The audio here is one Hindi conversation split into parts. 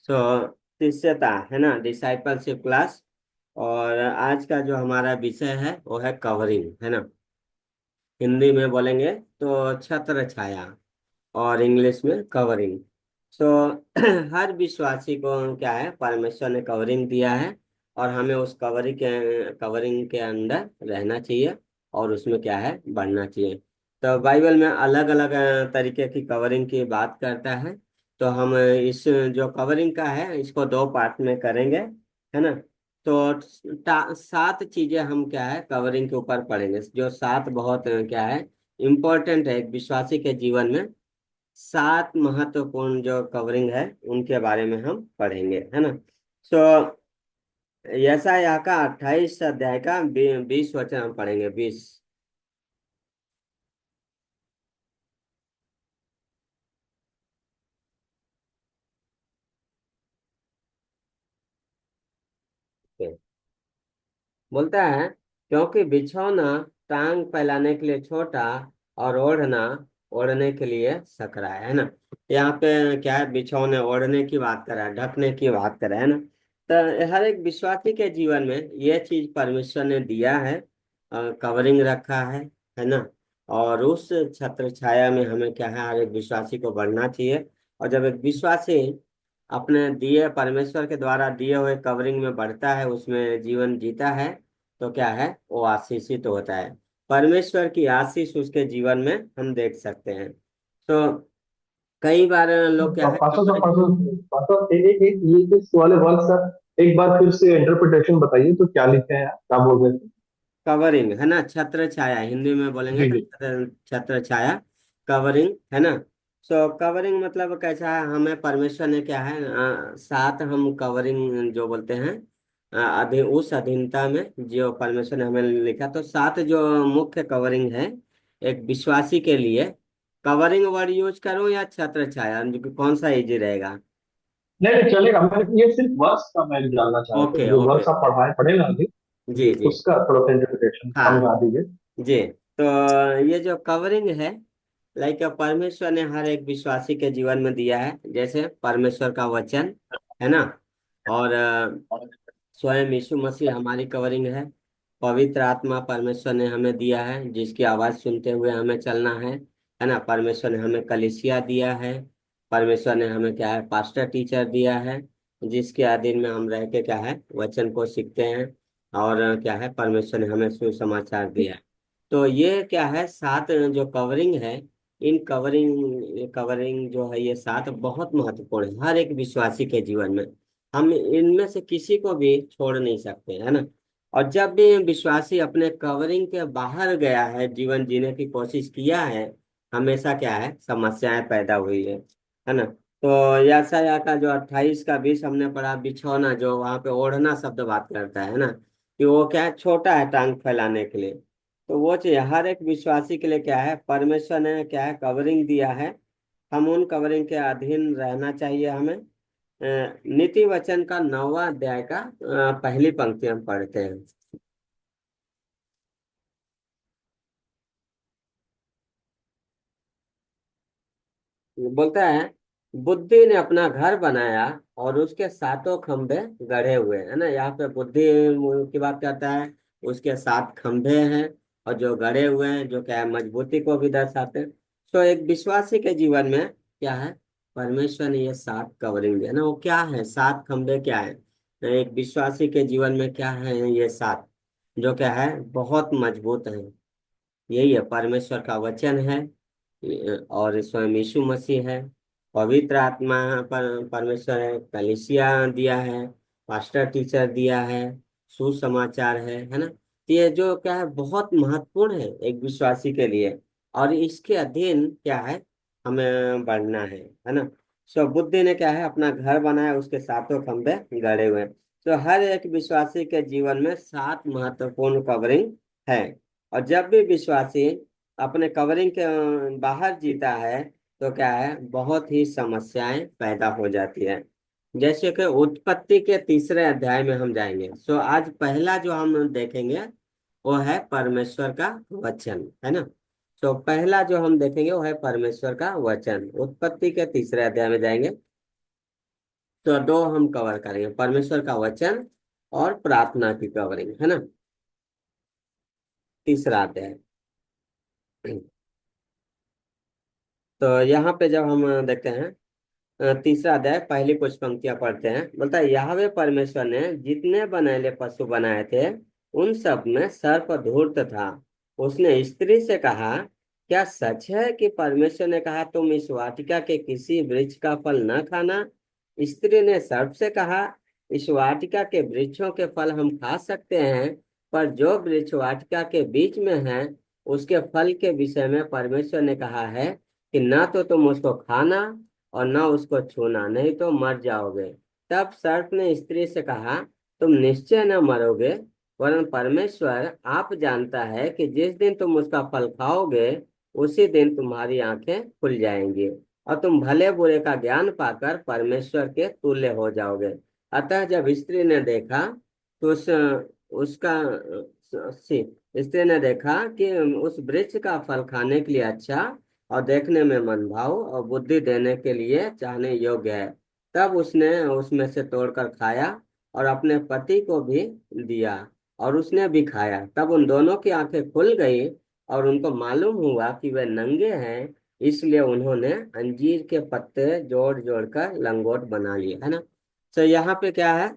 सो शिष्यता है ना, डिसाइपलशिप क्लास। और आज का जो हमारा विषय है वो है कवरिंग, है ना। हिंदी में बोलेंगे तो छत्र छाया, और इंग्लिश में कवरिंग। सो हर विश्वासी को क्या है, परमेश्वर ने कवरिंग दिया है, और हमें उस कवरिंग के अंदर रहना चाहिए, और उसमें क्या है, बढ़ना चाहिए। तो बाइबल में अलग अलग तरीके की कवरिंग की बात करता है। तो हम इस जो कवरिंग का है इसको दो पार्ट में करेंगे, है ना। तो सात चीजें हम क्या है कवरिंग के ऊपर पढ़ेंगे, जो सात बहुत क्या है इम्पोर्टेंट है एक विश्वासी के जीवन में। सात महत्वपूर्ण जो कवरिंग है उनके बारे में हम पढ़ेंगे, है ना। सो यशायाह का 28 अध्याय का 20 वचन हम पढ़ेंगे, 20। बोलता है, क्योंकि बिछौना टांग फैलाने के लिए छोटा, और ओढ़ना ओढ़ने के लिए सकरा है ना। यहाँ पे क्या है, बिछौने ओढ़ने की बात कर रहा है, ढकने की बात कर रहा है ना। तो हर एक विश्वासी के जीवन में यह चीज परमेश्वर ने दिया है, कवरिंग रखा है ना। और उस छत्र छाया में हमें क्या है, हर एक विश्वासी को बढ़ना चाहिए। और जब एक विश्वासी अपने दिए परमेश्वर के द्वारा दिए हुए कवरिंग में बढ़ता है, उसमें जीवन जीता है, तो क्या है, वो आशीषित होता है। परमेश्वर की आशीष उसके जीवन में हम देख सकते हैं। तो कई बार लोग क्या है पास्टर साहब, कवरिंग। पास्टर एक ये इस वाले वर्ड सर एक बार फिर से इंटरप्रिटेशन बताइए तो क्या लिखे हैं आप, क्या बोल रहे थे? कवरिंग है ना, छत्र छाया, हिंदी में बोलेंगे जी तो जी। छत्र छाया, कवरिंग, है ना। सो कवरिंग मतलब कैसा है, हमें परमेश्वर ने क्या है साथ हम कवरिंग जो बोलते हैं उस अधीनता में जो परमेश्वर ने हमें लिखा, तो सात जो मुख्य कवरिंग है एक विश्वासी के लिए। कवरिंग वर्ड यूज करूं या छत्र छाया, कौन सा इजी रहेगा? नहीं नहीं चलेगा, मैं ये सिर्फ वर्ड्स का मैं जानना चाह रहा था, ओके जो ओके। वर्ड्स आप पढ़ाए पढ़े ना अभी। जी जी, जी। उसका थोड़ा सा इंटरप्रिटेशन हाँ समझा दीजिए। जी। तो ये जो कवरिंग है, लाइक परमेश्वर ने हर एक विश्वासी के जीवन में दिया है, जैसे परमेश्वर का वचन, है ना। और स्वयं यीशु मसीह हमारी कवरिंग है। पवित्र आत्मा परमेश्वर ने हमें दिया है, जिसकी आवाज सुनते हुए हमें चलना है ना। परमेश्वर ने हमें कलीसिया दिया है। परमेश्वर ने हमें क्या है, पास्टर टीचर दिया है, जिसके अधीन में हम रह के क्या है वचन को सीखते हैं। और क्या है, परमेश्वर ने हमें सुसमाचार दिया है। तो ये क्या है, सात जो कवरिंग है, इन कवरिंग कवरिंग जो है ये सात बहुत महत्वपूर्ण है हर एक विश्वासी के जीवन में। हम इनमें से किसी को भी छोड़ नहीं सकते, है ना। और जब भी विश्वासी अपने कवरिंग के बाहर गया है, जीवन जीने की कोशिश किया है, हमेशा क्या है, समस्याएं पैदा हुई है ना। तो यशायाह का जो 28 का 20 हमने पढ़ा, बिछौना जो वहां पे ओढ़ना शब्द बात करता है ना, कि वो क्या है, छोटा है टांग फैलाने के लिए। तो वो चीज हर एक विश्वासी के लिए क्या है, परमेश्वर ने क्या है कवरिंग दिया है। हम उन कवरिंग के अधीन रहना चाहिए हमें। नीति वचन का 9वां अध्याय का पहली पंक्ति हम पढ़ते हैं। बोलता है, बुद्धि ने अपना घर बनाया, और उसके सातों खंभे गढ़े हुए, है ना। यहाँ पे बुद्धि की बात करता है, उसके सात खंभे हैं, और जो गढ़े हुए हैं, जो क्या है, मजबूती को भी दर्शाते हैं। तो एक विश्वासी के जीवन में क्या है, परमेश्वर ने ये सात कवरिंग दिया ना, वो क्या है, सात खंभे क्या है। एक विश्वासी के जीवन में क्या है, ये सात जो क्या है बहुत मजबूत है। यही है, परमेश्वर का वचन है, और स्वयं यीशु मसीह है, पवित्र आत्मा परमेश्वर है, कलीसिया दिया है, पास्टर टीचर दिया है, सुसमाचार है ना। तो ये जो क्या है बहुत महत्वपूर्ण है एक विश्वासी के लिए। और इसके अधीन क्या है, हमें बढ़ना है ना। सो बुद्धि ने क्या है अपना घर बनाया, उसके सातों खंभे गड़े हुए हैं। तो हर एक विश्वासी के जीवन में सात महत्वपूर्ण कवरिंग है। और जब भी विश्वासी अपने कवरिंग के बाहर जीता है, तो क्या है, बहुत ही समस्याएं पैदा हो जाती है। जैसे कि उत्पत्ति के तीसरे अध्याय में हम जाएंगे। सो आज पहला जो हम देखेंगे वो है परमेश्वर का वचन, है ना। तो पहला जो हम देखेंगे वो है परमेश्वर का वचन, उत्पत्ति के तीसरे अध्याय में जाएंगे। तो दो हम कवर करेंगे, परमेश्वर का वचन और प्रार्थना की कवरिंग, है ना। तीसरा अध्याय। तो यहाँ पे जब हम देखते हैं, तीसरा अध्याय पहली कुछ पंक्तियां पढ़ते हैं। बोलता है, यहोवा परमेश्वर ने जितने बनैले पशु बनाए थे उन सब में सर्प धूर्त था। उसने स्त्री से कहा, क्या सच है कि परमेश्वर ने कहा तुम इस वाटिका के किसी वृक्ष का फल न खाना? स्त्री ने सर्प से कहा, इस वाटिका के वृक्षों के फल हम खा सकते हैं, पर जो वृक्ष वाटिका के बीच में है उसके फल के विषय में परमेश्वर ने कहा है कि ना तो तुम उसको खाना और न उसको छूना, नहीं तो मर जाओगे। तब सर्प ने स्त्री से कहा, तुम निश्चय न मरोगे, वरन परमेश्वर आप जानता है कि जिस दिन तुम उसका फल खाओगे उसी दिन तुम्हारी आंखें खुल जाएंगी और तुम भले बुरे का ज्ञान पाकर परमेश्वर के तुल्य हो जाओगे। अतः जब स्त्री ने देखा तो उसका स्त्री ने देखा कि उस वृक्ष का फल खाने के लिए अच्छा और देखने में मनभाव और बुद्धि देने के लिए चाहने योग्य है, तब उसने उसमें से तोड़कर खाया और अपने पति को भी दिया और उसने भी खाया। तब उन दोनों की आंखें खुल गई और उनको मालूम हुआ कि वे नंगे हैं, इसलिए उन्होंने अंजीर के पत्ते जोड़ जोड़ कर लंगोट बना लिए, है ना। तो यहाँ पे क्या है,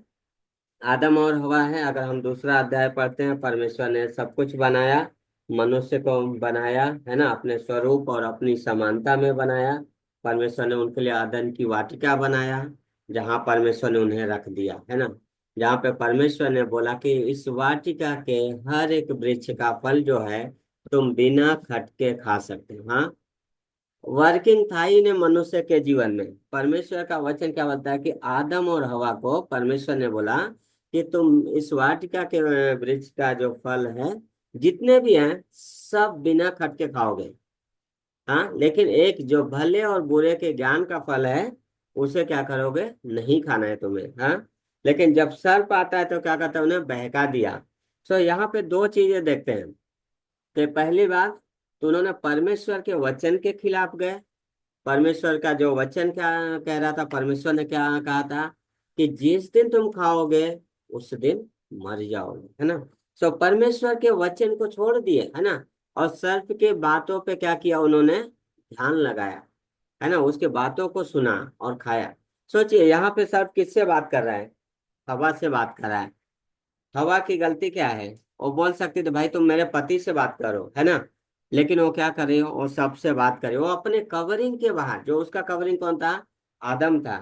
आदम और हवा है। अगर हम दूसरा अध्याय पढ़ते हैं, परमेश्वर ने सब कुछ बनाया, मनुष्य को बनाया, है ना, अपने स्वरूप और अपनी समानता में बनाया। परमेश्वर ने उनके लिए आदन की वाटिका बनाया जहाँ परमेश्वर ने उन्हें रख दिया, है ना। जहाँ पे परमेश्वर ने बोला कि इस वाटिका के हर एक वृक्ष का फल जो है तुम बिना खटके खा सकते हो। हाँ, वर्किंग था ही ने मनुष्य के जीवन में। परमेश्वर का वचन क्या बोलता है कि आदम और हवा को परमेश्वर ने बोला कि तुम इस वाटिका के वृक्ष का जो फल है जितने भी हैं सब बिना खटके खाओगे। हाँ, लेकिन एक जो भले और बुरे के ज्ञान का फल है उसे क्या करोगे, नहीं खाना है तुम्हें। हाँ, लेकिन जब सर्प आता है तो क्या करता है, उन्हें बहका दिया। तो यहाँ पे दो चीजें देखते हैं कि पहली बात तो उन्होंने परमेश्वर के वचन के खिलाफ गए। परमेश्वर का जो वचन क्या कह रहा था, परमेश्वर ने क्या कहा था कि जिस दिन तुम खाओगे उस दिन मर जाओगे, है ना। सो परमेश्वर के वचन को छोड़ दिए, है ना, और सर्प के बातों पे क्या किया, उन्होंने ध्यान लगाया, है ना, उसके बातों को सुना और खाया। सोचिए यहाँ पे सर्प किससे बात कर रहा है, हवा से बात कर रहा है। हवा की गलती क्या है, वो बोल सकती थी भाई तुम मेरे पति से बात करो, है ना, लेकिन वो क्या कर रही हो, वो सबसे बात कर रही हो, वो अपने कवरिंग के बाहर। जो उसका कवरिंग कौन था, आदम था,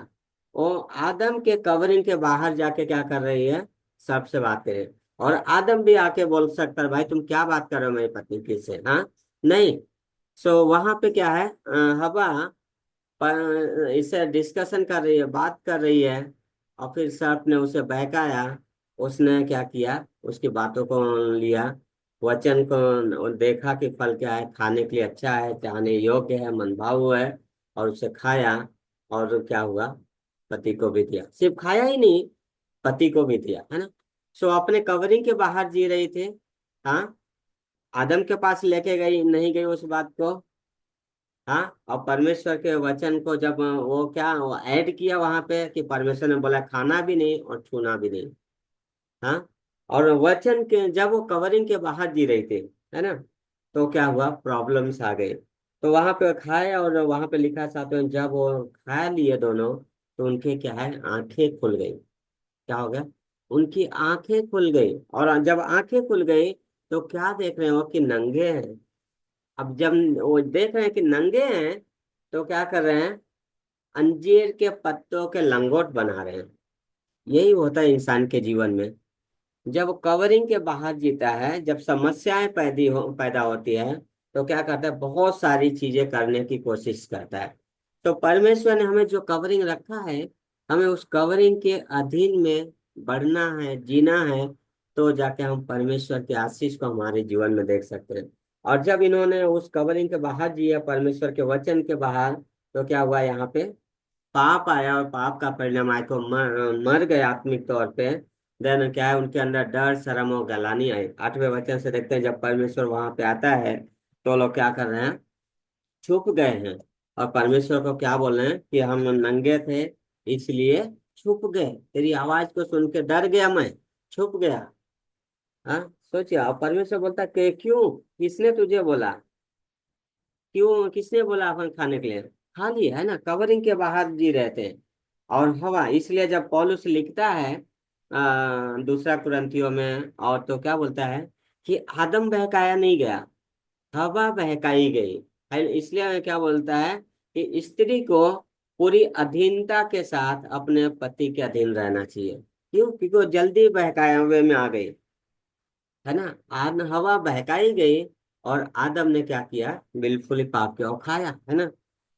वो आदम के कवरिंग के बाहर जाके क्या कर रही है, सबसे बात कर रही है। और आदम भी आके बोल सकता है भाई तुम क्या बात कर रहे हो मेरी पत्नी की से, हाँ, नहीं। सो वहां पे क्या है, हवा इससे डिस्कशन कर रही है, बात कर रही है, और फिर सर्प ने उसे बहकाया। उसने क्या किया, उसकी बातों को लिया, वचन को देखा कि फल क्या है, खाने के लिए अच्छा है, चाहने योग्य है, मनभाऊ है, और उसे खाया। और क्या हुआ, पति को भी दिया। सिर्फ खाया ही नहीं, पति को भी दिया, है ना। सो अपने कवरिंग के बाहर जी रही थी। हाँ, आदम के पास लेके गई नहीं गई उस बात को। हाँ, और परमेश्वर के वचन को जब वो क्या वो ऐड किया वहां पे कि परमेश्वर ने बोला खाना भी नहीं और छूना भी नहीं। हाँ, और वचन के जब वो कवरिंग के बाहर जी रही थी, है ना, तो क्या हुआ, प्रॉब्लम्स आ गए। तो वहां पे खाए और वहां पे लिखा साथ में जब वो खा लिए दोनों तो उनके क्या है, आंखें खुल गई। क्या हो गया, उनकी आंखें खुल गई। और जब आंखें खुल गई तो क्या देख रहे हो कि नंगे हैं। अब जब वो देख रहे हैं कि नंगे हैं तो क्या कर रहे हैं, अंजीर के पत्तों के लंगोट बना रहे हैं। यही होता है इंसान के जीवन में। जब कवरिंग के बाहर जीता है, जब समस्याएं पैदा होती है तो क्या करता है, बहुत सारी चीजें करने की कोशिश करता है। तो परमेश्वर ने हमें जो कवरिंग रखा है, हमें उस कवरिंग के अधीन में बढ़ना है, जीना है, तो जाके हम परमेश्वर के आशीष को हमारे जीवन में देख सकते हैं। और जब इन्होंने उस कवरिंग के बाहर जिया, परमेश्वर के वचन के बाहर, तो क्या हुआ, यहाँ पे पाप आया और पाप का परिणाम आया, तो मर गए आत्मिक तौर पे। देन क्या है, उनके अंदर डर, शर्म और गलानी आई। 8वें वचन से देखते हैं, जब परमेश्वर वहां पे आता है तो लोग क्या कर रहे हैं, छुप गए हैं और परमेश्वर को क्या बोल रहे हैं कि हम नंगे थे इसलिए छुप गए, तेरी आवाज को सुन के डर गया मैं, छुप गया। हाँ, सोचिए। और परमेश्वर बोलता कि क्यों, किसने तुझे बोला, क्यों, किसने बोला अपन खाने के लिए, खा लिया है ना, कवरिंग के बाहर जी रहे थे। और हवा, इसलिए जब पौलुस लिखता है दूसरा कुरिन्थियों में, और तो क्या बोलता है कि आदम बहकाया नहीं गया, हवा बहकाई गई है। इसलिए क्या बोलता है कि स्त्री को पूरी अधीनता के साथ अपने पति के अधीन रहना चाहिए। क्यों? क्योंकि वो जल्दी बहकाए हुए में आ गई, है ना। आद हवा बहकाई गई, और आदम ने क्या किया, बिल्कुल ही पाप किया और खाया, है ना।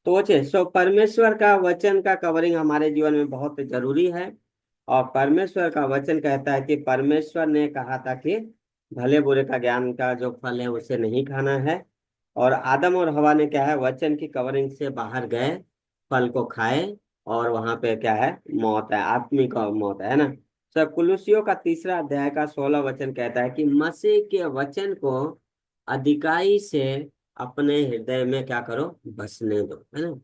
तो वो सो परमेश्वर का वचन का कवरिंग हमारे जीवन में बहुत जरूरी है। और परमेश्वर का वचन कहता है कि परमेश्वर ने कहा था कि भले बुरे का ज्ञान का जो फल है उसे नहीं खाना है। और आदम और हवा ने क्या है, वचन की कवरिंग से बाहर गए, फल को खाए, और वहां पे क्या है, मौत है, आत्मिक मौत है ना। सब कुलुसियों का 3 अध्याय का 16 वचन कहता है कि मसीह के वचन को अधिकाई से अपने हृदय में क्या करो, बसने दो, है ना।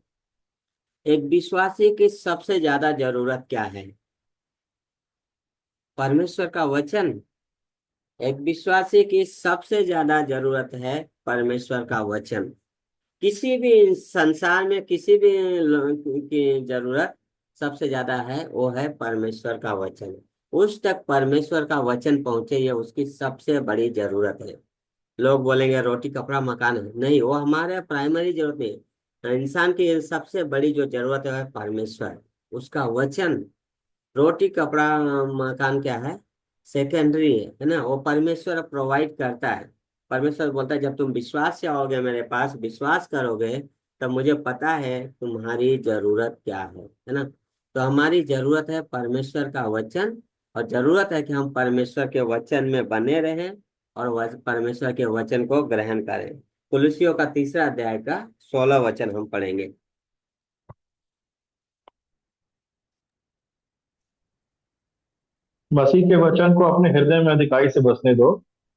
एक विश्वासी की सबसे ज्यादा जरूरत क्या है, परमेश्वर का वचन। एक विश्वासी की सबसे ज्यादा जरूरत है परमेश्वर का वचन। किसी भी संसार में किसी भी की जरूरत सबसे ज्यादा है, वो है परमेश्वर का वचन। उस तक परमेश्वर का वचन पहुंचे, ये उसकी सबसे बड़ी जरूरत है। लोग बोलेंगे रोटी कपड़ा मकान है, नहीं, वो हमारे प्राइमरी जरूरत नहीं है। इंसान की सबसे बड़ी जो जरूरत है परमेश्वर, उसका वचन। रोटी कपड़ा मकान क्या है, सेकेंडरी है ना। वो परमेश्वर प्रोवाइड करता है। परमेश्वर बोलता है जब तुम विश्वास से आओगे मेरे पास, विश्वास करोगे, तब मुझे पता है तुम्हारी जरूरत क्या है ना। तो हमारी जरूरत है परमेश्वर का वचन, और जरूरत है कि हम परमेश्वर के वचन में बने रहें, और परमेश्वर के वचन को ग्रहण करें। कुलुसियों का 3 अध्याय का 16 वचन हम पढ़ेंगे। मसीह के वचन को अपने हृदय में अधिकाई से बसने दो,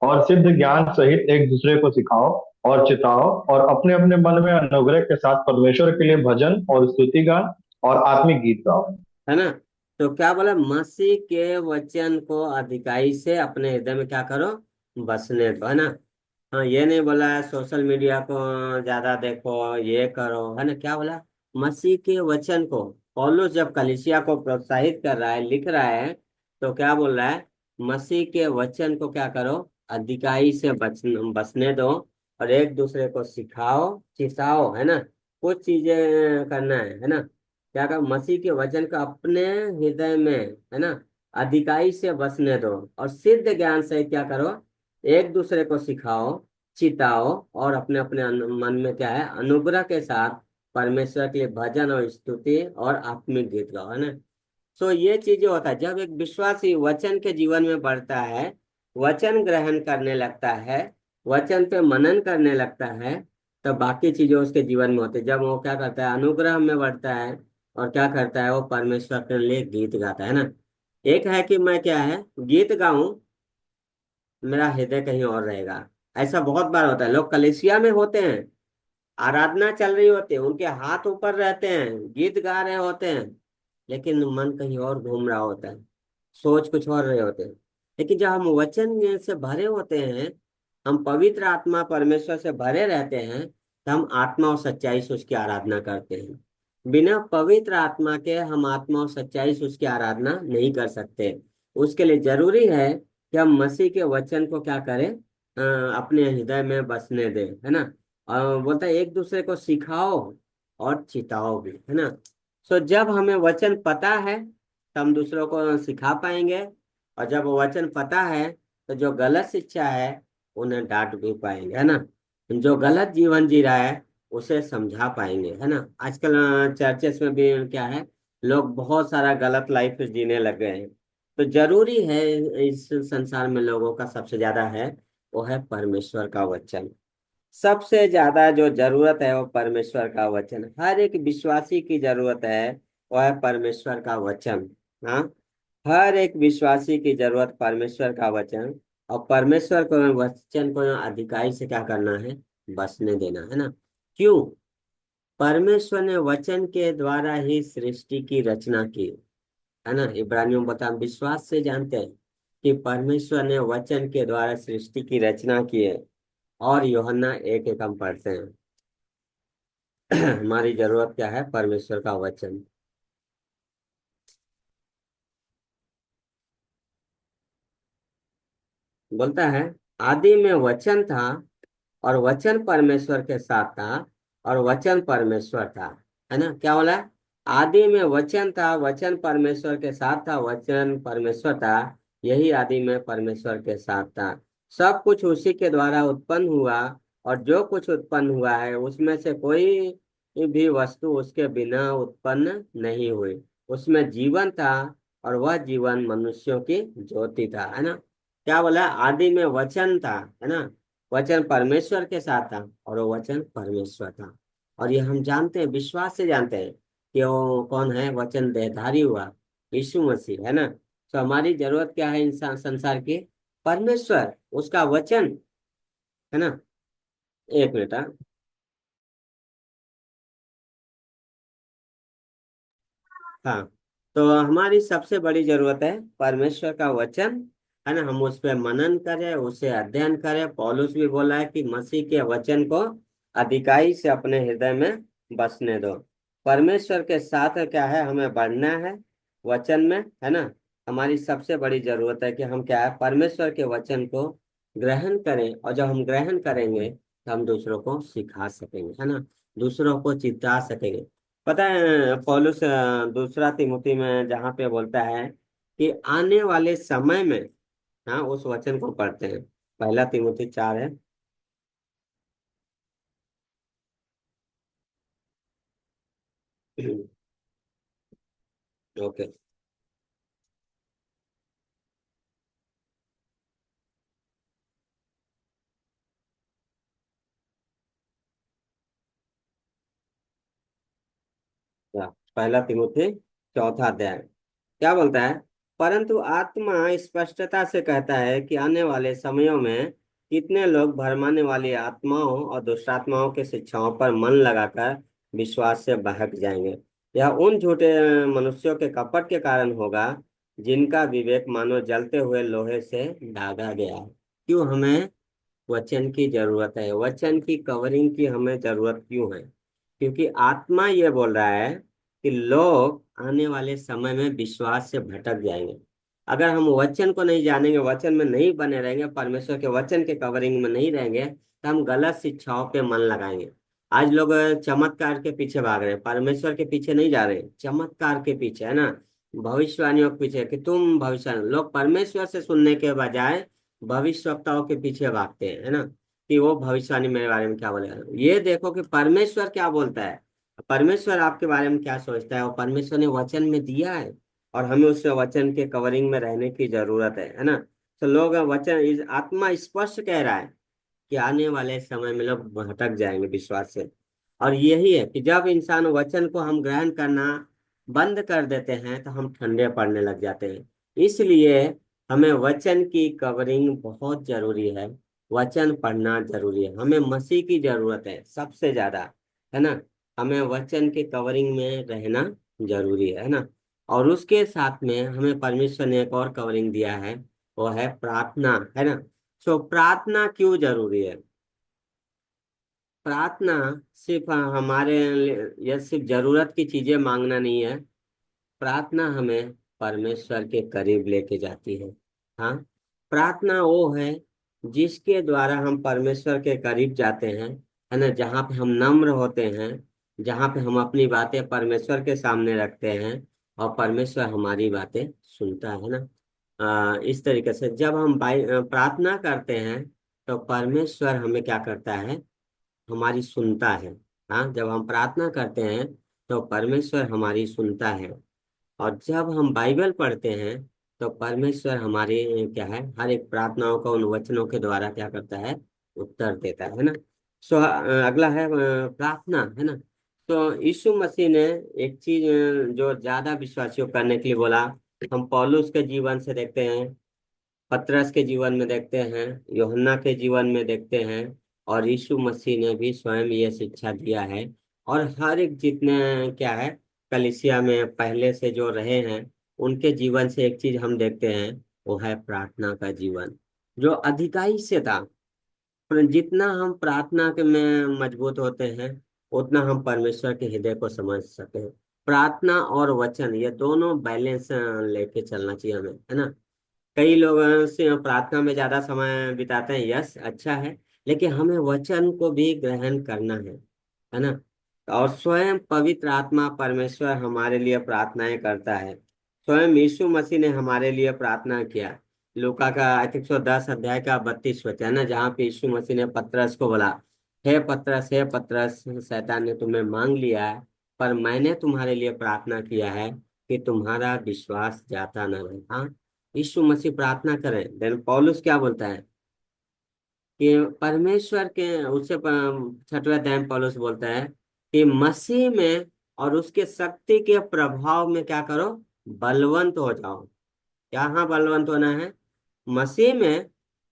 और सिद्ध ज्ञान सहित एक दूसरे को सिखाओ और चिताओ, और अपने अपने मन में अनुग्रह के साथ परमेश्वर के लिए भजन और स्तुति गान और आत्मिक गीत गाओ। है ना। तो क्या बोला, मसीह के वचन को अधिकाई से अपने हृदय में क्या करो, बसने दो, है ना। हाँ, ये नहीं बोला है सोशल मीडिया को ज्यादा देखो, ये करो, है ना। क्या बोला, मसीह के वचन को। पौलुस जब कलीसिया को प्रोत्साहित कर रहा है, लिख रहा है, तो क्या बोल रहा है, मसीह के वचन को क्या करो, अधिकाई से बसने दो, और एक दूसरे को सिखाओ, चिताओ, है ना। कुछ चीजें करना है ना। क्या कहा, मसीह के वचन को अपने हृदय में, है ना, अधिकाई से बसने दो, और सिद्ध ज्ञान से क्या करो, एक दूसरे को सिखाओ, चिताओ, और अपने अपने मन में क्या है, अनुग्रह के साथ परमेश्वर के लिए भजन और स्तुति और आत्मिक गीत गाओ, है ना। सो ये चीजें होता है जब एक विश्वासी वचन के जीवन में बढ़ता है, वचन ग्रहण करने लगता है, वचन पे मनन करने लगता है, तब बाकी चीजें उसके जीवन में होती है। जब वो क्या करता है, अनुग्रह में बढ़ता है, और क्या करता है, वो परमेश्वर के लिए गीत गाता है ना। एक है कि मैं क्या है, गीत गाऊं, मेरा हृदय कहीं और रहेगा। ऐसा बहुत बार होता है, लोग कलीसिया में होते हैं, आराधना चल रही होती है, उनके हाथ ऊपर रहते हैं, गीत गा रहे होते हैं, लेकिन मन कहीं और घूम रहा होता है, सोच कुछ और रहे होते हैं। लेकिन जब हम वचन से भरे होते हैं, हम पवित्र आत्मा परमेश्वर से भरे रहते हैं, तो हम आत्मा और सच्चाई से उसकी आराधना करते हैं। बिना पवित्र आत्मा के हम आत्मा और सच्चाई से उसकी आराधना नहीं कर सकते। उसके लिए जरूरी है कि हम मसीह के वचन को क्या करें, अपने हृदय में बसने दें, है ना। और बोलता है एक दूसरे को सिखाओ और चिताओ भी, है ना। सो जब हमें वचन पता है, तो हम दूसरों को सिखा पाएंगे, और जब वचन पता है, तो जो गलत शिक्षा है उन्हें डांट भी पाएंगे, है ना। जो गलत जीवन जी रहा है उसे समझा पाएंगे, है ना। आजकल चर्चेस में भी क्या है, लोग बहुत सारा गलत लाइफ जीने लग गए हैं। तो जरूरी है, इस संसार में लोगों का सबसे ज्यादा है, वो है परमेश्वर का वचन। सबसे ज्यादा जो जरूरत है वो परमेश्वर का वचन, हर एक विश्वासी की जरूरत है, वो है परमेश्वर का वचन। हाँ, हर एक विश्वासी की जरूरत परमेश्वर का वचन, और परमेश्वर को वचन को अधिकाई से क्या करना है, बसने देना, है ना। क्यों? परमेश्वर ने वचन के द्वारा ही सृष्टि की रचना की। है ना। इब्रानियों में बता, हम विश्वास से जानते हैं कि परमेश्वर ने वचन के द्वारा सृष्टि की रचना की है। और यूहन्ना 1:1 हम पढ़ते हैं। हमारी जरूरत क्या है? परमेश्वर का वचन। बोलता है, आदि में वचन था और वचन परमेश्वर के साथ था और वचन परमेश्वर था। है ना, क्या बोला? आदि में वचन था, वचन परमेश्वर के साथ था, वचन परमेश्वर था। यही आदि में परमेश्वर के साथ था। सब कुछ उसी के द्वारा उत्पन्न हुआ, और जो कुछ उत्पन्न हुआ है उसमें से कोई भी वस्तु उसके बिना उत्पन्न नहीं हुई। उसमें जीवन था, और वह जीवन मनुष्यों की ज्योति था। है ना, क्या बोला? आदि में वचन था, है ना। वचन परमेश्वर के साथ था और वो वचन परमेश्वर था। और ये हम जानते हैं, विश्वास से जानते हैं कि वो कौन है? वचन देहधारी हुआ, यीशु मसीह। है ना। तो हमारी जरूरत क्या है इंसान संसार की? परमेश्वर, उसका वचन। है ना। एक मिनट, हाँ। हाँ, तो हमारी सबसे बड़ी जरूरत है परमेश्वर का वचन। है ना, हम उस पर मनन करें, उसे अध्ययन करें। पौलुस भी बोला है कि मसीह के वचन को अधिकाई से अपने हृदय में बसने दो। परमेश्वर के साथ क्या है? हमें बढ़ना है वचन में। है ना, हमारी सबसे बड़ी जरूरत है कि हम क्या है? परमेश्वर के वचन को ग्रहण करें, और जब हम ग्रहण करेंगे तो हम दूसरों को सिखा सकेंगे। है ना, दूसरों को चिता सकेंगे। पता है पौलुस दूसरा तिमुती में जहाँ पे बोलता है कि आने वाले समय में, हाँ, उस वचन को पढ़ते हैं। पहला तिमुती 4 है। ओके। पहला तिमुती 4 अध्याय क्या बोलता है? परंतु आत्मा स्पष्टता से कहता है कि आने वाले समयों में कितने लोग भरमाने वाली आत्माओं और दुष्टात्माओं के शिक्षाओं पर मन लगाकर विश्वास से बहक जाएंगे। यह उन झूठे मनुष्यों के कपट के कारण होगा, जिनका विवेक मानो जलते हुए लोहे से दागा गया है। क्यों हमें वचन की जरूरत है? वचन की कवरिंग की हमें जरूरत क्यों है? क्योंकि आत्मा ये बोल रहा है कि लोग आने वाले समय में विश्वास से भटक जाएंगे। अगर हम वचन को नहीं जानेंगे, वचन में नहीं बने रहेंगे, परमेश्वर के वचन के कवरिंग में नहीं रहेंगे, तो हम गलत शिक्षाओं पे मन लगाएंगे। आज लोग चमत्कार के पीछे भाग रहे हैं, परमेश्वर के पीछे नहीं जा रहे, चमत्कार के पीछे। है ना, भविष्यवाणियों के पीछे कि तुम भविष्य, लोग परमेश्वर से सुनने के बजाय भविष्यवक्ताओं के पीछे भागते हैं। है ना, कि वो भविष्यवाणी मेरे बारे में क्या बोलेगा। ये देखो कि परमेश्वर क्या बोलता है, परमेश्वर आपके बारे में क्या सोचता है, और परमेश्वर ने वचन में दिया है। और हमें उस वचन के कवरिंग में रहने की जरूरत है ना। तो लोग वचन आत्मा स्पष्ट कह रहा है कि आने वाले समय में लोग भटक जाएंगे विश्वास से। और यही है कि जब इंसान वचन को हम ग्रहण करना बंद कर देते हैं तो हम ठंडे पड़ने लग जाते हैं। इसलिए हमें वचन की कवरिंग बहुत जरूरी है। वचन पढ़ना जरूरी है, हमें मसीह की जरूरत है सबसे ज्यादा। है ना, हमें वचन के कवरिंग में रहना जरूरी है ना। और उसके साथ में हमें परमेश्वर ने एक और कवरिंग दिया है, वो है प्रार्थना। है ना, सो प्रार्थना क्यों जरूरी है? प्रार्थना सिर्फ हमारे यह सिर्फ जरूरत की चीजें मांगना नहीं है। प्रार्थना हमें परमेश्वर के करीब लेके जाती है। हाँ, प्रार्थना वो है जिसके द्वारा हम परमेश्वर के करीब जाते हैं। है ना, जहाँ पे हम नम्र होते हैं, जहाँ पे हम अपनी बातें परमेश्वर के सामने रखते हैं, और परमेश्वर हमारी बातें सुनता है ना। इस तरीके से जब हम प्रार्थना करते हैं तो परमेश्वर हमें क्या करता है? हमारी सुनता है। हाँ, जब हम प्रार्थना करते हैं तो परमेश्वर हमारी सुनता है। और जब हम बाइबल पढ़ते हैं तो परमेश्वर हमारे क्या है? हर एक प्रार्थनाओं का उन वचनों के द्वारा क्या करता है? उत्तर देता है ना। सो अगला है प्रार्थना। है ना, तो यीशु मसीह ने एक चीज जो ज्यादा विश्वासियों करने के लिए बोला, हम पौलुस के जीवन से देखते हैं, पतरस के जीवन में देखते हैं, यूहन्ना के जीवन में देखते हैं, और यीशु मसीह ने भी स्वयं ये शिक्षा दिया है। और हर एक जितने क्या है कलीसिया में पहले से जो रहे हैं उनके जीवन से एक चीज हम देखते हैं, वो है प्रार्थना का जीवन, जो अधिकाई से था। पर जितना हम प्रार्थना के में मजबूत होते हैं, उतना हम परमेश्वर के हृदय को समझ सकते हैं। प्रार्थना और वचन ये दोनों बैलेंस लेके चलना चाहिए हमें, है ना। कई लोग से प्रार्थना में ज्यादा समय बिताते हैं, यस अच्छा है, लेकिन हमें वचन को भी ग्रहण करना है ना। और स्वयं पवित्र आत्मा परमेश्वर हमारे लिए प्रार्थनाएं करता है। स्वयं यीशु मसीह ने हमारे लिए प्रार्थना किया। लूका का आई थिंक 10 अध्याय का 32 वचन है ना, जहाँ पे यीशु मसीह ने पतरस को बोला, हे पतरस, शैतान ने तुम्हें मांग लिया है, पर मैंने तुम्हारे लिए प्रार्थना किया है कि तुम्हारा विश्वास जाता न रहे। हाँ, यीशु मसीह प्रार्थना करें। देन पौलुस क्या बोलता है कि परमेश्वर के उससे 6वें अध्याय में पौलुस बोलता है कि मसीह में और उसके शक्ति के प्रभाव में क्या करो, बलवंत हो जाओ। यहाँ बलवंत होना है, मसीह में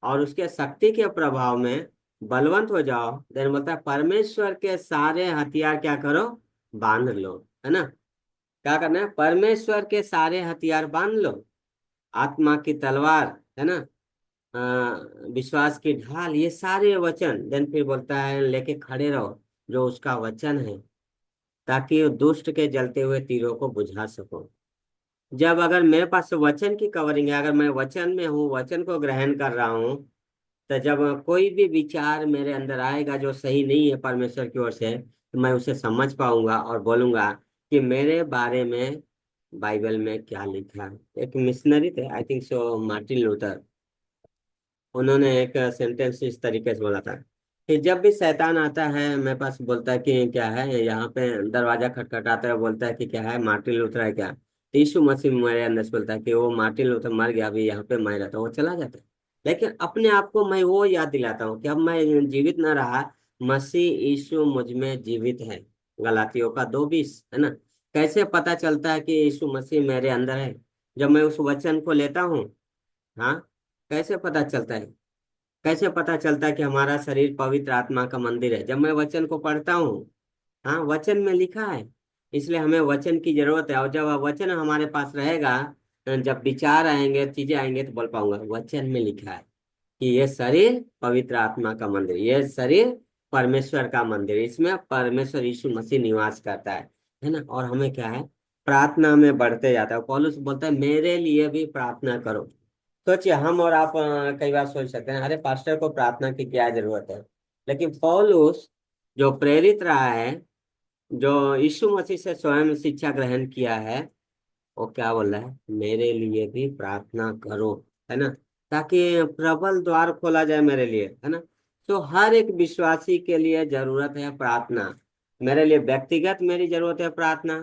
और उसके शक्ति के प्रभाव में बलवंत हो जाओ। देन बोलता है परमेश्वर के सारे हथियार क्या करो, बांध लो, है ना। क्या करना है, परमेश्वर के सारे हथियार बांध लो, आत्मा की तलवार, है ना, विश्वास की ढाल, ये सारे वचन। देन फिर बोलता है लेके खड़े रहो जो उसका वचन है, ताकि वो दुष्ट के जलते हुए तीरों को बुझा सको। जब अगर मेरे पास वचन की कवरिंग है, अगर मैं वचन में हूँ, वचन को ग्रहण कर रहा हूँ, तो जब कोई भी विचार मेरे अंदर आएगा जो सही नहीं है परमेश्वर की ओर से, तो मैं उसे समझ पाऊंगा और बोलूंगा कि मेरे बारे में बाइबल में क्या लिखा है। एक मिशनरी थे, I think so Martin Luther, उन्होंने एक सेंटेंस इस तरीके से बोला था कि जब भी शैतान आता है मेरे पास, बोलता है कि क्या है, यहाँ पे दरवाजा खटखटाता है, बोलता है कि क्या है, मार्टिन लूथर है क्या, तो यीशु मसीह मेरे अंदर से बोलता है कि वो मार्टिन लूथर मर गया, अभी यहाँ पे मैं रहता हूँ, वो चला जाता है। लेकिन अपने आप को मैं वो याद दिलाता हूँ कि अब मैं जीवित न रहा, मसीह यीशु मुझ में जीवित है। गलातियों का 2:20, है ना। कैसे पता चलता है कि यीशु मसीह मेरे अंदर है? जब मैं उस वचन को लेता हूँ। हाँ, कैसे पता चलता है? कैसे पता चलता है कि हमारा शरीर पवित्र आत्मा का मंदिर है? जब मैं वचन को पढ़ता हूँ। हाँ, वचन में लिखा है, इसलिए हमें वचन की जरूरत है। और जब वचन हमारे पास रहेगा, जब विचार आएंगे, चीजें आएंगे, तो बोल पाऊंगा वचन में लिखा है कि ये शरीर पवित्र आत्मा का मंदिर, ये शरीर परमेश्वर का मंदिर, इसमें परमेश्वर यीशु मसीह निवास करता है ना। और हमें क्या है, प्रार्थना में बढ़ते जाता है। पौलुस बोलता है मेरे लिए भी प्रार्थना करो। सोचिए, हम और आप कई बार सोच सकते हैं अरे पास्टर को प्रार्थना की क्या जरूरत है, लेकिन पौलुस जो प्रेरित रहा है, जो यीशु मसीह से स्वयं शिक्षा ग्रहण किया है, वो क्या बोल रहा है, मेरे लिए भी प्रार्थना करो, है ना, ताकि प्रबल द्वार खोला जाए मेरे लिए, है ना। तो हर एक विश्वासी के लिए जरूरत है प्रार्थना। मेरे लिए व्यक्तिगत मेरी जरूरत है प्रार्थना,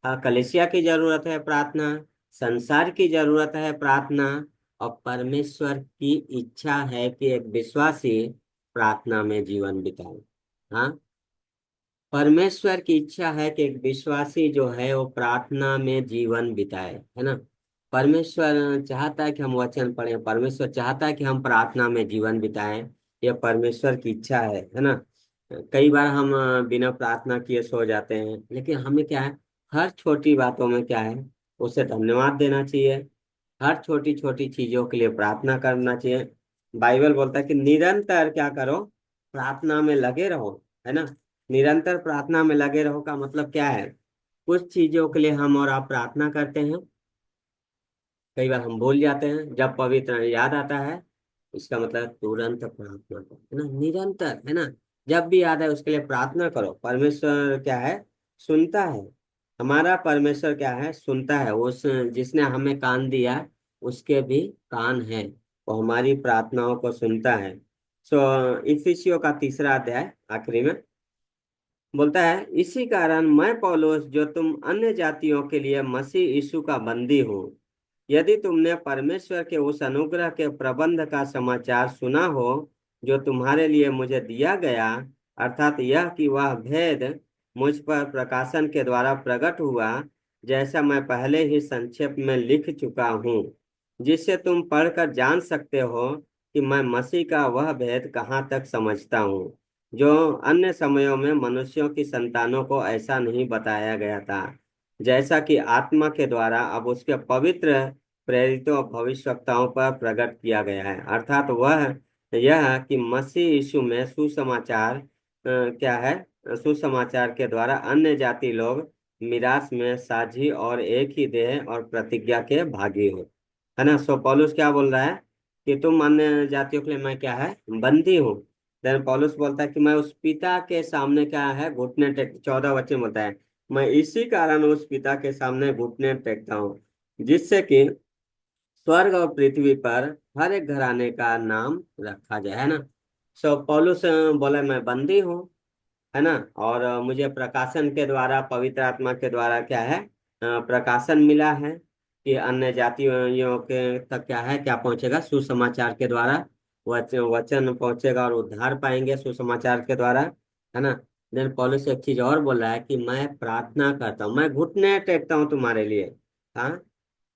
कलीसिया की जरूरत है प्रार्थना, संसार की जरूरत है प्रार्थना, और परमेश्वर की इच्छा है कि एक विश्वासी प्रार्थना में जीवन बिताए। हाँ, परमेश्वर की इच्छा है कि एक विश्वासी जो है वो प्रार्थना में जीवन बिताए, है ना। परमेश्वर चाहता है कि हम वचन पढ़ें, परमेश्वर चाहता है कि हम प्रार्थना में जीवन बिताएं। ये परमेश्वर की इच्छा है ना। कई बार हम बिना प्रार्थना किए सो जाते हैं, लेकिन हमें क्या है, हर छोटी बातों में क्या है, उसे धन्यवाद देना चाहिए। हर छोटी छोटी चीजों के लिए प्रार्थना करना चाहिए। बाइबल बोलता है कि निरंतर क्या करो, प्रार्थना में लगे रहो, है ना। निरंतर प्रार्थना में लगे रहो का मतलब क्या है, कुछ चीजों के लिए हम और आप प्रार्थना करते हैं, कई बार हम भूल जाते हैं, जब पवित्र याद आता है, इसका मतलब तुरंत प्रार्थना करो, है ना, निरंतर, है ना। जब भी याद है उसके लिए प्रार्थना करो। परमेश्वर क्या है, सुनता है। हमारा परमेश्वर क्या है, सुनता है। उस जिसने हमें कान दिया, उसके भी कान है, वो हमारी प्रार्थनाओं को सुनता है। इफिसियों का 3 अध्याय आखिरी में बोलता है, इसी कारण मैं पौलुस, जो तुम अन्य जातियों के लिए मसीह यीशु का बंदी हूँ, यदि तुमने परमेश्वर के उस अनुग्रह के प्रबंध का समाचार सुना हो जो तुम्हारे लिए मुझे दिया गया, अर्थात यह कि वह भेद मुझ पर प्रकाशन के द्वारा प्रकट हुआ, जैसा मैं पहले ही संक्षेप में लिख चुका हूँ, जिससे तुम पढ़कर जान सकते हो कि मैं मसीह का वह भेद कहाँ तक समझता हूँ, जो अन्य समयों में मनुष्यों की संतानों को ऐसा नहीं बताया गया था। जैसा कि आत्मा के द्वारा अब उसके पवित्र प्रेरितों और भविष्यवक्ताओं पर प्रकट किया गया है। अर्थात वह यह कि मसीह यीशु में सुसमाचार क्या है, सुसमाचार के द्वारा अन्य जाति लोग मिरास में साझी और एक ही देह और प्रतिज्ञा के भागी हो, है ना। सो पौलुस क्या बोल रहा है कि तुम अन्य जातियों के लिए मैं क्या है, बंदी हूँ। देन पौलुस बोलता है कि मैं उस पिता के सामने क्या है, घुटने टेक, 14 वचन बोलता है, मैं इसी कारण उस पिता के सामने घुटने टेकता हूँ, जिससे कि स्वर्ग और पृथ्वी पर हर एक घराने का नाम रखा जाए, है ना। सो पौलुस बोला मैं बंदी हूँ, है ना। और मुझे प्रकाशन के द्वारा, पवित्र आत्मा के द्वारा क्या है, प्रकाशन मिला है कि अन्य जातियों के तक क्या है, क्या पहुंचेगा, सुसमाचार के द्वारा वचन पहुंचेगा और उद्धार पाएंगे सुसमाचार के द्वारा, है ना। देन पौलुस एक चीज और बोला है कि मैं प्रार्थना करता हूँ, मैं घुटने टेकता हूँ तुम्हारे लिए, हाँ,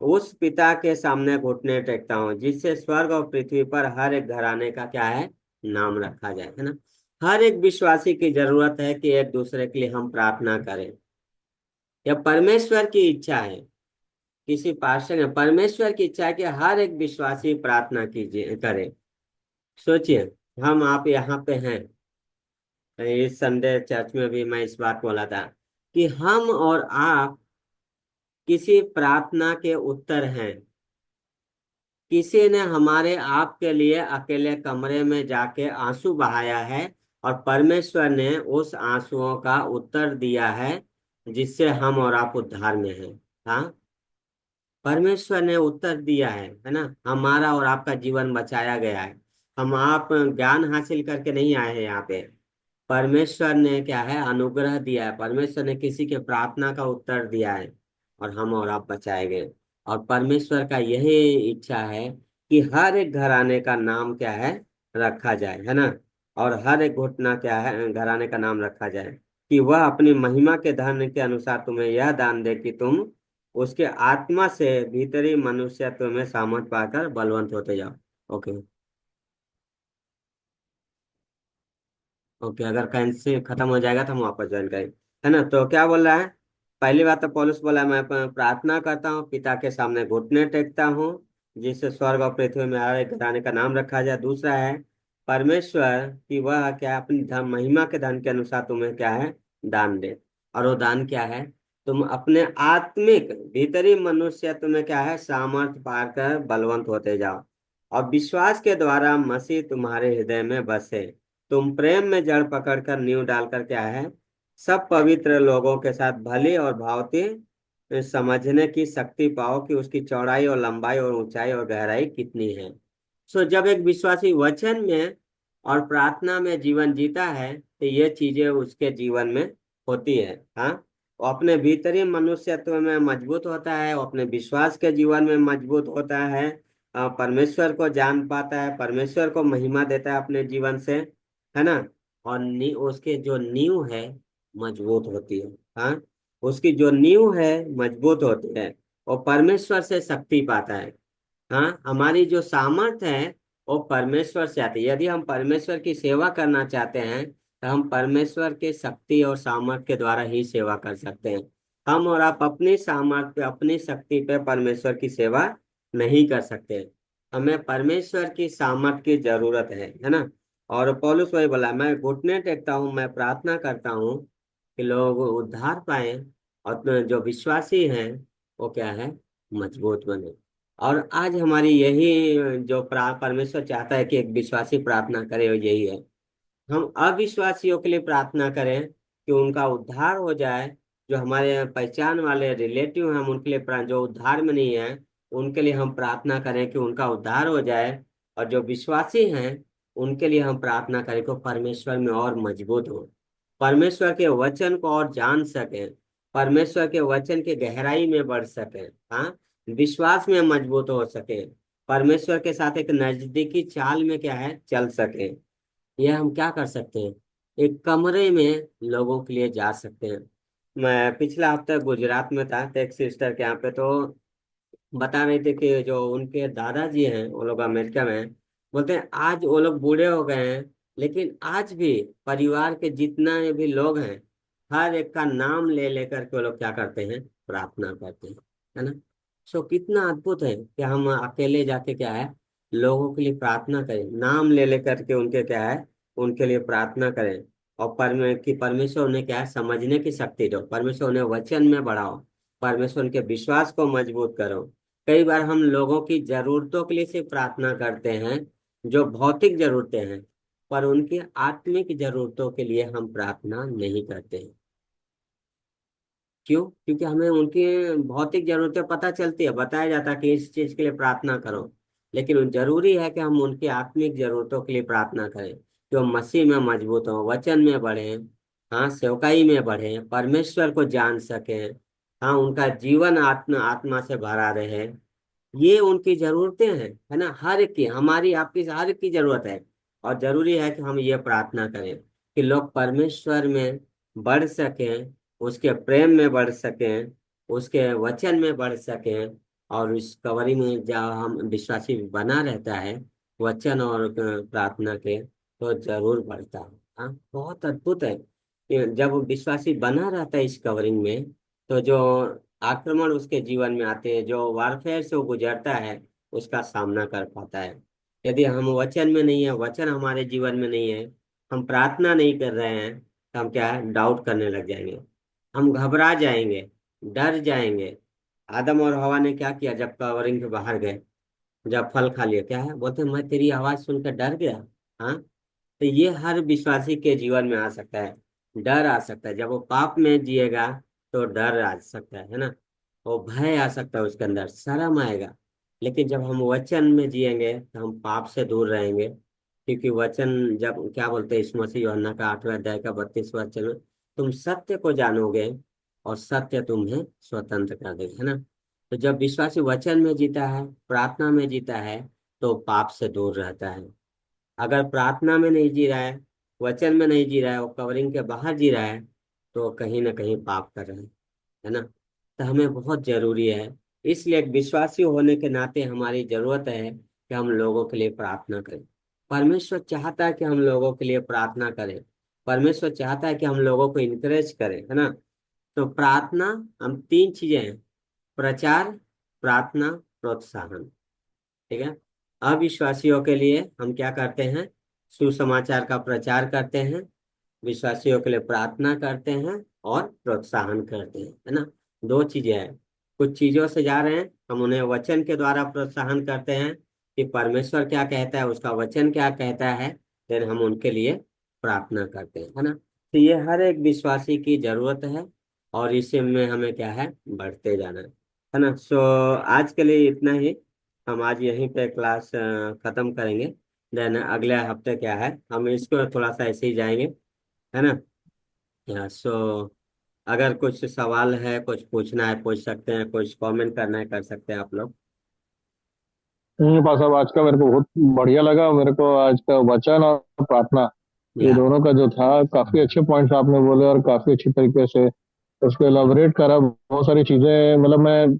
उस पिता के सामने घुटने टेकता हूँ जिससे स्वर्ग और पृथ्वी पर हर एक घराने का क्या है, नाम रखा जाए, है ना। हर एक विश्वासी की जरूरत है कि एक दूसरे के लिए हम प्रार्थना करें। यह परमेश्वर की इच्छा है। किसी पास्टर ने, परमेश्वर की इच्छा है कि हर एक विश्वासी प्रार्थना कीजिए, करे। सोचिए, हम आप यहाँ पे हैं, इस संडे चर्च में भी मैं इस बात बोला था कि हम और आप किसी प्रार्थना के उत्तर हैं। किसी ने हमारे आप के लिए अकेले कमरे में जाके आंसू बहाया है और परमेश्वर ने उस आंसुओं का उत्तर दिया है, जिससे हम और आप उद्धार में हैं। हाँ, परमेश्वर ने उत्तर दिया है ना। हमारा और आपका जीवन बचाया गया है। हम आप ज्ञान हासिल करके नहीं आए हैं यहाँ पे। परमेश्वर ने क्या है, अनुग्रह दिया है। परमेश्वर ने किसी के प्रार्थना का उत्तर दिया है और हम और आप बचाए गए। और परमेश्वर का यही इच्छा है कि हर एक घराने का नाम क्या है, रखा जाए, है ना। और हर एक घुटना क्या है, घराने का नाम रखा जाए, कि वह अपनी महिमा के धन के अनुसार तुम्हें यह दान दे कि तुम उसके आत्मा से भीतरी मनुष्यत्व में सामर्थ पाकर बलवंत होते जाओ। ओके। ओके, अगर कैंसिल खत्म हो जाएगा तो हम वापस ज्वाइन करें, है ना। तो क्या बोल रहा है, पहली बात तो पौलुस बोला मैं प्रार्थना करता हूँ, पिता के सामने घुटने टेकता हूँ, जिससे स्वर्ग और पृथ्वी में हर एक घराने का नाम रखा जाए। दूसरा है परमेश्वर की वह क्या अपनी धन, महिमा के धन के अनुसार तुम्हें क्या है, दान दे। और वो दान क्या है, तुम अपने आत्मिक भीतरी मनुष्यत्व में क्या है, सामर्थ पाकर बलवंत होते जाओ, और विश्वास के द्वारा मसीह तुम्हारे हृदय में बसे। तुम प्रेम में जड़ पकड़कर नींव डालकर क्या है, सब पवित्र लोगों के साथ भली और भावती समझने की शक्ति पाओ कि उसकी चौड़ाई और लंबाई और ऊंचाई और गहराई कितनी है। सो जब एक विश्वासी वचन में और प्रार्थना में जीवन जीता है तो ये चीजें उसके जीवन में होती है। हाँ, वो अपने भीतरी मनुष्यत्व में मजबूत होता है, वो अपने विश्वास के जीवन में मजबूत होता है, परमेश्वर को जान पाता है, परमेश्वर को महिमा देता है अपने जीवन से, है ना। और उसके जो नींव है मजबूत होती है। हाँ, उसकी जो नींव है मजबूत होती है, वो परमेश्वर से शक्ति पाता है। हाँ, हमारी जो सामर्थ है वो परमेश्वर से आती है। यदि हम परमेश्वर की सेवा करना चाहते हैं तो हम परमेश्वर के शक्ति और सामर्थ के द्वारा ही सेवा कर सकते हैं। हम और आप अपनी सामर्थ पे, अपनी शक्ति पे परमेश्वर की सेवा नहीं कर सकते। हमें परमेश्वर की सामर्थ की जरूरत है ना। और पौलुस वही बोला, मैं घुटने टेकता हूँ, मैं प्रार्थना करता हूँ कि लोग उद्धार पाए और जो विश्वासी हैं वो क्या है, मजबूत बने। और आज हमारी यही जो परमेश्वर चाहता है कि एक विश्वासी प्रार्थना करे, वो यही है। हम अविश्वासियों के लिए प्रार्थना करें कि उनका उद्धार हो जाए। जो हमारे पहचान वाले रिलेटिव हैं हम उनके लिए जो उद्धार में नहीं है उनके लिए हम प्रार्थना करें कि उनका उद्धार हो जाए। और जो विश्वासी हैं उनके लिए हम प्रार्थना करें कि वो परमेश्वर में और मजबूत हो, परमेश्वर के वचन को और जान सकें, परमेश्वर के वचन के गहराई में बढ़ सकें। हाँ, विश्वास में मजबूत हो सके, परमेश्वर के साथ एक नजदीकी चाल में क्या है, चल सके। यह हम क्या कर सकते हैं, एक कमरे में लोगों के लिए जा सकते हैं। मैं पिछला हफ्ता गुजरात में था तो एक सिस्टर के यहाँ पे तो बता रहे थे कि जो उनके दादाजी हैं वो लोग अमेरिका में हैं। बोलते हैं आज वो लोग बूढ़े हो गए हैं, लेकिन आज भी परिवार के जितना भी लोग हैं हर एक का नाम ले लेकर के वो लोग क्या करते हैं, प्रार्थना करते हैं, है ना। सो कितना अद्भुत है कि हम अकेले जाके क्या है, लोगों के लिए प्रार्थना करें, नाम ले लेकर के उनके क्या है, उनके लिए प्रार्थना करें। और परमेश्वर उन्हें क्या है, समझने की शक्ति दो, परमेश्वर उन्हें वचन में बढ़ाओ, परमेश्वर उनके विश्वास को मजबूत करो। कई बार हम लोगों की जरूरतों के लिए सिर्फ प्रार्थना करते हैं, जो भौतिक जरूरतें हैं, पर उनकी आत्मिक जरूरतों के लिए हम प्रार्थना नहीं करते हैं। क्यों? क्योंकि हमें उनकी भौतिक जरूरतें पता चलती है, बताया जाता है कि इस चीज के लिए प्रार्थना करो, लेकिन जरूरी है कि हम उनकी आत्मिक जरूरतों के लिए प्रार्थना करें, कि वो मसीह में मजबूत हो, वचन में बढ़े, हाँ, सेवकाई में बढ़े, परमेश्वर को जान सकें, हाँ, उनका जीवन आत्मा आत्मा से भरा रहे। ये उनकी जरूरतें हैं, है ना, हर एक की, हमारी आपकी हर एक की जरूरत है। और जरूरी है कि हम ये प्रार्थना करें कि लोग परमेश्वर में बढ़ सकें, उसके प्रेम में बढ़ सकें, उसके वचन में बढ़ सकें। और इस कवरी में जब हम विश्वासी बना रहता है वचन और प्रार्थना के, तो जरूर बढ़ता है। हाँ, बहुत अद्भुत है कि जब विश्वासी बना रहता है इस कवरिंग में, तो जो आक्रमण उसके जीवन में आते हैं, जो वारफेयर से वो गुजरता है, उसका सामना कर पाता है। यदि हम वचन में नहीं है, वचन हमारे जीवन में नहीं है, हम प्रार्थना नहीं कर रहे हैं, तो हम क्या है, डाउट करने लग जाएंगे, हम घबरा जाएंगे, डर जाएंगे। आदम और हवा ने क्या किया जब कवरिंग के बाहर गए, जब फल खा लिया, क्या है, बोलते मैं तेरी आवाज सुनकर डर गया। हाँ, तो ये हर विश्वासी के जीवन में आ सकता है, डर आ सकता है। जब वो पाप में जिएगा तो डर आ सकता है ना, वो भय आ सकता है, उसके अंदर शर्म आएगा। लेकिन जब हम वचन में जिएंगे तो हम पाप से दूर रहेंगे, क्योंकि वचन जब क्या बोलते हैं, इस मसीह यूहन्ना का 8वें अध्याय का 32वां वचन में, तुम सत्य को जानोगे और सत्य तुम्हें स्वतंत्र कर देगा, है ना। तो जब विश्वासी वचन में जीता है, प्रार्थना में जीता है, तो पाप से दूर रहता है। अगर प्रार्थना में नहीं जी रहा है, वचन में नहीं जी रहा है, वो कवरिंग के बाहर जी रहा है, तो कहीं ना कहीं पाप कर रहा है ना। तो हमें बहुत जरूरी है, इसलिए एक विश्वासी होने के नाते हमारी जरूरत है कि हम लोगों के लिए प्रार्थना करें। परमेश्वर चाहता है कि हम लोगों के लिए प्रार्थना करें, परमेश्वर चाहता है कि हम लोगों को इनकरेज करें, है ना। तो प्रार्थना, हम तीन चीजें हैं, प्रचार, प्रार्थना, प्रोत्साहन, ठीक है। अविश्वासियों के लिए हम क्या करते हैं, सुसमाचार का प्रचार करते हैं, विश्वासियों के लिए प्रार्थना करते हैं और प्रोत्साहन करते हैं, है ना। दो चीजें हैं, कुछ चीजों से जा रहे हैं, हम उन्हें वचन के द्वारा प्रोत्साहन करते हैं कि परमेश्वर क्या कहता है, उसका वचन क्या कहता है, फिर हम उनके लिए प्रार्थना करते हैं, है ना। तो ये हर एक विश्वासी की जरूरत है, और इसी में हमें क्या है, बढ़ते जाना है ना। सो आज के लिए इतना ही, हम आज यहीं पे क्लास खत्म करेंगे। देन अगले हफ्ते क्या है, हम इसको थोड़ा सा ऐसे ही जाएंगे, है ना। या सो अगर कुछ सवाल है, कुछ पूछना है पूछ सकते हैं, कुछ कमेंट करना है कर सकते हैं आप लोग। पास साहब, आज का मेरे को बहुत बढ़िया लगा। मेरे को आज का वचन और प्रार्थना, ये या दोनों का जो था, काफी अच्छे पॉइंट्स आपने बोले और काफी अच्छी तरीके से उसको एलाबोरेट करा। बहुत सारी चीजें मतलब मैं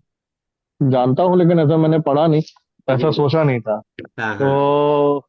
जानता हूँ, लेकिन ऐसा मैंने पढ़ा नहीं, जी ऐसा जी, सोचा नहीं था। हाँ तो हाँ,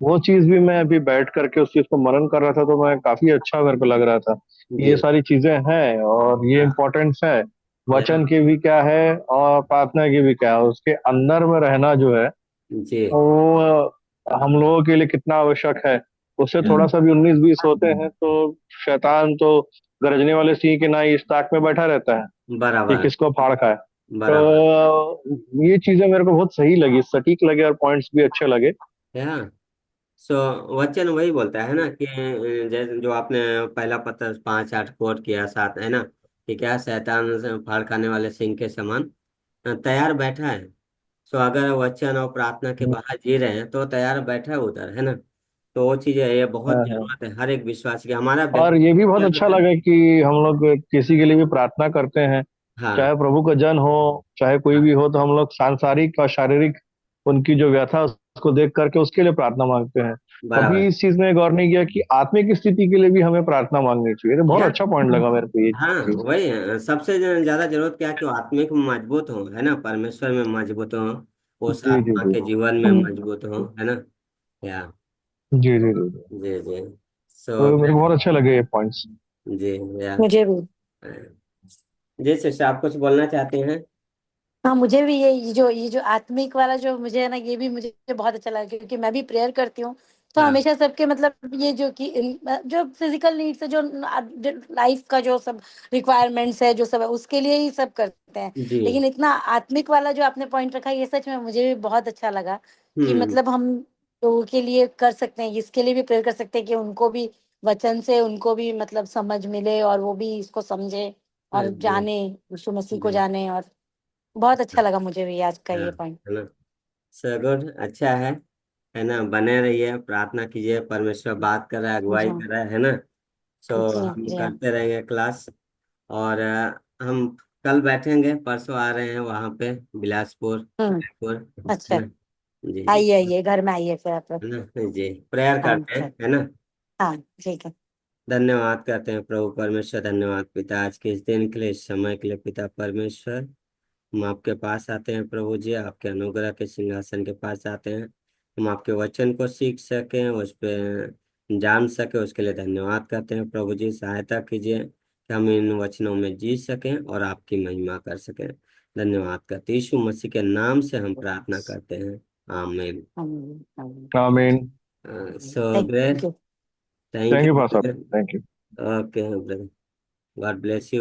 वो चीज भी मैं अभी बैठ करके उस चीज को मनन कर रहा था, तो मैं काफी अच्छा मेरे को लग रहा था। जी ये सारी चीजें हैं और ये हाँ, इम्पोर्टेंस है। या वचन की भी क्या है और प्रार्थना की भी क्या है, उसके अंदर में रहना जो है जी, वो हम लोगों के लिए कितना आवश्यक है। उससे थोड़ा सा भी 19-20 होते हैं तो शैतान तो गरजने वाले सिंह के ना इस ताक में बैठा रहता है कि बराबर किसको फाड़ खाए। बराबर, तो ये चीजें मेरे को बहुत सही लगी, सटीक लगे और पॉइंट्स भी अच्छे लगे। या सो वचन वही बोलता है ना कि जैसे जो आपने पहला पत्र 5-8 कोट किया, साथ है ना, कि क्या शैतान से फाड़ खाने वाले सिंह के समान तैयार बैठा है। सो अगर वचन और प्रार्थना के बाहर जी रहे हैं तो तैयार बैठा है उधर, है ना। तो वो चीज है, ये बहुत हाँ हाँ। जरूरत है हर एक विश्वास की, हमारा और ये भी बहुत व्यक्तिगत अच्छा जीवन। लगा कि हम लोग किसी के लिए भी प्रार्थना करते हैं, हाँ चाहे प्रभु का जन हो, चाहे कोई हाँ, भी हो, तो हम लोग सांसारिक और शारीरिक उनकी जो व्यथा है, उसको देख करके उसके लिए प्रार्थना मांगते हैं। कभी बराबर, इस चीज में गौर नहीं किया कि आत्मिक स्थिति के लिए भी हमें प्रार्थना मांगनी चाहिए। तो बहुत या अच्छा पॉइंट लगा मेरे को ये हाँ, चीज। वही है, सबसे ज्यादा जरूरत क्या है कि वो आत्मिक मजबूत हो, है ना, परमेश्वर में मजबूत हो, उस जी जी आत्मा जी। के जीवन में मजबूत हो, है ना। या जी जी जी जी। जी जी, सो तो मेरे को बहुत अच्छे लगे ये पॉइंट्स। जी, या मुझे भी। जी सिस्टर, आप कुछ बोलना चाहते हैं? हाँ, मुझे भी ये जो आत्मिक वाला जो मुझे है ना, ये भी मुझे बहुत अच्छा लगा, क्योंकि मैं भी प्रेयर करती हूँ। तो हाँ। हमेशा सबके मतलब ये जो कि जो फिजिकल नीड्स है, जो लाइफ का जो सब रिक्वायरमेंट्स है, जो सब है, उसके लिए ही सब करते हैं। जी। लेकिन इतना आत्मिक वाला जो आपने पॉइंट रखा, ये सच में मुझे भी बहुत अच्छा लगा। कि हम्म। मतलब हम लोगों के लिए कर सकते हैं, इसके लिए भी प्रेयर कर सकते हैं कि उनको भी वचन से उनको भी मतलब समझ मिले, और वो भी इसको समझे और जी। जाने, यीशु मसीह को जी। जाने। और बहुत अच्छा लगा मुझे भी आज का हाँ, ये पॉइंट। है ना। सो गुड, अच्छा है ना। बने रहिए, प्रार्थना कीजिए, परमेश्वर बात कर रहा है, अगुवाई हाँ कर रहा है ना। सो जी। हम जी हाँ। करते रहेंगे क्लास। और हम कल बैठेंगे, परसों आ रहे हैं वहाँ पे, बिलासपुर, हम्म। रायपुर, है अच्छा। ना। जी जी। आइए आइए, घर में आइए फिर आप। है ना जी, प्रेयर हाँ करते हैं, सर। है ना। हाँ ठीक है। धन्यवाद करते हैं प्रभु परमेश्वर, धन्यवाद पिता आज के इस दिन के लिए, इस समय के लिए पिता परमेश्वर। हम आपके पास आते हैं प्रभु जी, आपके अनुग्रह के सिंहासन के पास आते हैं। हम आपके वचन को सीख सकें, उस पे जान सके, उसके लिए धन्यवाद करते हैं प्रभु जी। सहायता कीजिए कि हम इन वचनों में जी सकें और आपकी महिमा कर सकें। धन्यवाद करते यीशु मसीह के नाम से हम प्रार्थना करते हैं। आमीन। आमीन आमीन। आमीन। So thank great. You. Thank thank you you pastor. Brother. Thank you. Okay brother, God bless you.